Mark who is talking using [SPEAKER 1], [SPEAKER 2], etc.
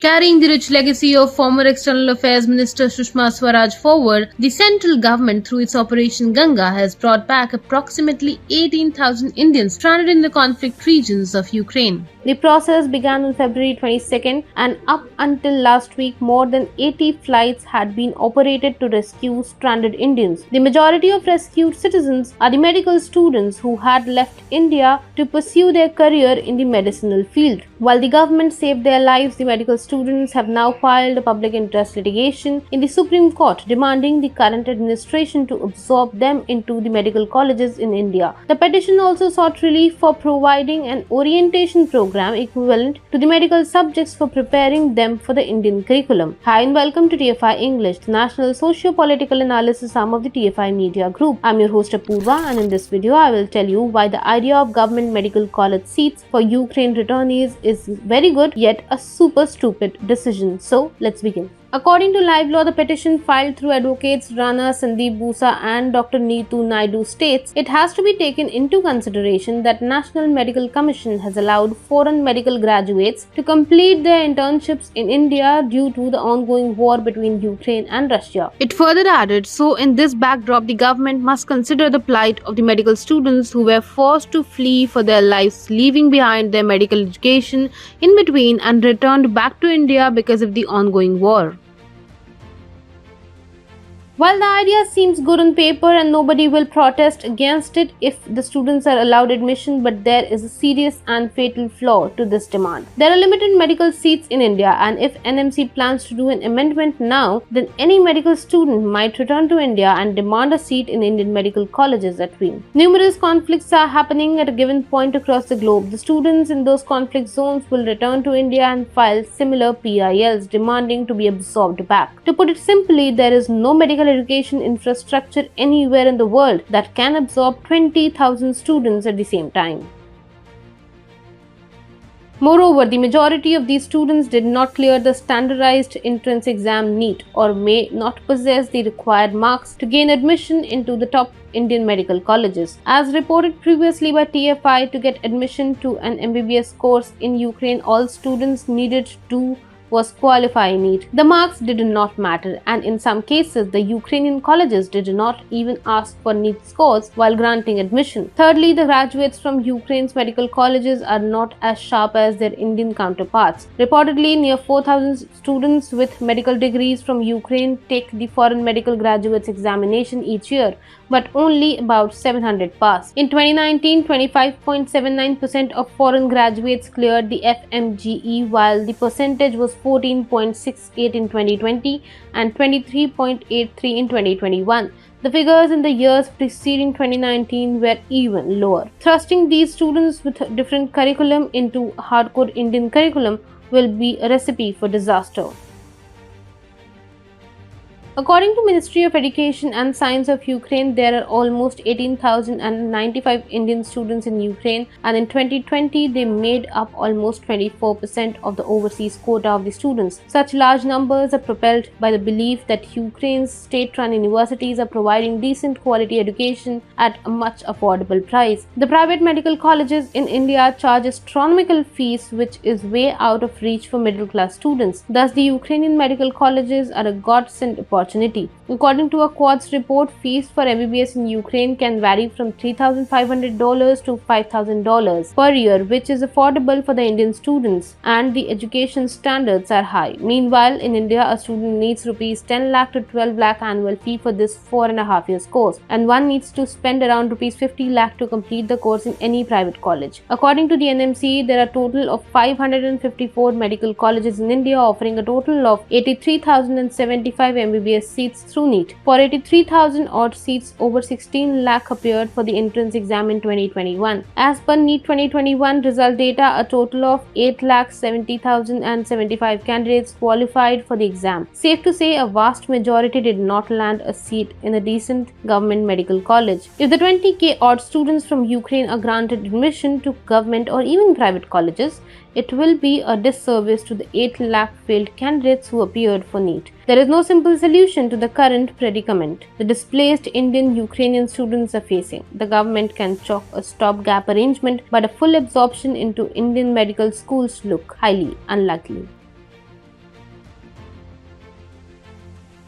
[SPEAKER 1] Carrying the rich legacy of former External Affairs Minister Sushma Swaraj forward, the central government through its Operation Ganga has brought back approximately 18,000 Indians stranded in the conflict regions of Ukraine. The process began on February 22nd, and up until last week more than 80 flights had been operated to rescue stranded Indians. The majority of rescued citizens are the medical students who had left India to pursue their career in the medicinal field. While the government saved their lives, the medical students have now filed a public interest litigation in the Supreme Court demanding the current administration to absorb them into the medical colleges in India. The petition also sought relief for providing an orientation program equivalent to the medical subjects for preparing them for the Indian curriculum. Hi and welcome to TFI English, the national socio-political analysis arm of the TFI Media Group. I'm your host Apurva, and in this video I will tell you why the idea of government medical college seats for Ukraine returnees is very good yet a super stupid decision. So let's begin. According to Live Law, the petition filed through advocates Rana Sandeep Busa and Dr. Neetu Naidu states it has to be taken into consideration that National Medical Commission has allowed foreign medical graduates to complete their internships in India due to the ongoing war between Ukraine and Russia. It further added, so in this backdrop, the government must consider the plight of the medical students who were forced to flee for their lives, leaving behind their medical education in between and returned back to India because of the ongoing war. While the idea seems good on paper and nobody will protest against it if the students are allowed admission, but there is a serious and fatal flaw to this demand. There are limited medical seats in India, and if NMC plans to do an amendment now, then any medical student might return to India and demand a seat in Indian medical colleges at will. Numerous conflicts are happening at a given point across the globe. The students in those conflict zones will return to India and file similar PILs demanding to be absorbed back. To put it simply, there is no medical education infrastructure anywhere in the world that can absorb 20,000 students at the same time. Moreover, the majority of these students did not clear the standardized entrance exam NEET or may not possess the required marks to gain admission into the top Indian medical colleges. As reported previously by TFI, to get admission to an MBBS course in Ukraine, all students needed to do was qualify NEET. The marks did not matter, and in some cases the Ukrainian colleges did not even ask for NEET scores while granting admission. Thirdly, the graduates from Ukraine's medical colleges are not as sharp as their Indian counterparts. Reportedly, near 4,000 students with medical degrees from Ukraine take the foreign medical graduates examination each year, but only about 700 pass. In 2019, 25.79% of foreign graduates cleared the FMGE, while the percentage was 14.68 in 2020 and 23.83 in 2021. The figures in the years preceding 2019 were even lower. Thrusting these students with different curriculum into hardcore Indian curriculum will be a recipe for disaster. According to Ministry of Education and Science of Ukraine, there are almost 18,095 Indian students in Ukraine, and in 2020 they made up almost 24% of the overseas quota of the students. Such large numbers are propelled by the belief that Ukraine's state-run universities are providing decent quality education at a much affordable price. The private medical colleges in India charge astronomical fees, which is way out of reach for middle-class students. Thus, the Ukrainian medical colleges are a godsend opportunity. According to a Quartz report, fees for MBBS in Ukraine can vary from $3,500 to $5,000 per year, which is affordable for the Indian students, and the education standards are high. Meanwhile, in India, a student needs rupees 10 lakh to 12 lakh annual fee for this 4.5 years course, and one needs to spend around rupees 50 lakh to complete the course in any private college. According to the NMC, there are a total of 554 medical colleges in India, offering a total of 83,075 MBBS seats through NEET. For 83,000 odd seats, over 16 lakh appeared for the entrance exam in 2021. As per NEET 2021 result data, a total of 8,70,075 candidates qualified for the exam. Safe to say, a vast majority did not land a seat in a decent government medical college. If the 20k odd students from Ukraine are granted admission to government or even private colleges, it will be a disservice to the 8 lakh failed candidates who appeared for NEET. There is no simple solution to the current predicament the displaced Indian Ukrainian students are facing. The government can chalk a stopgap arrangement, but a full absorption into Indian medical schools look highly unlikely.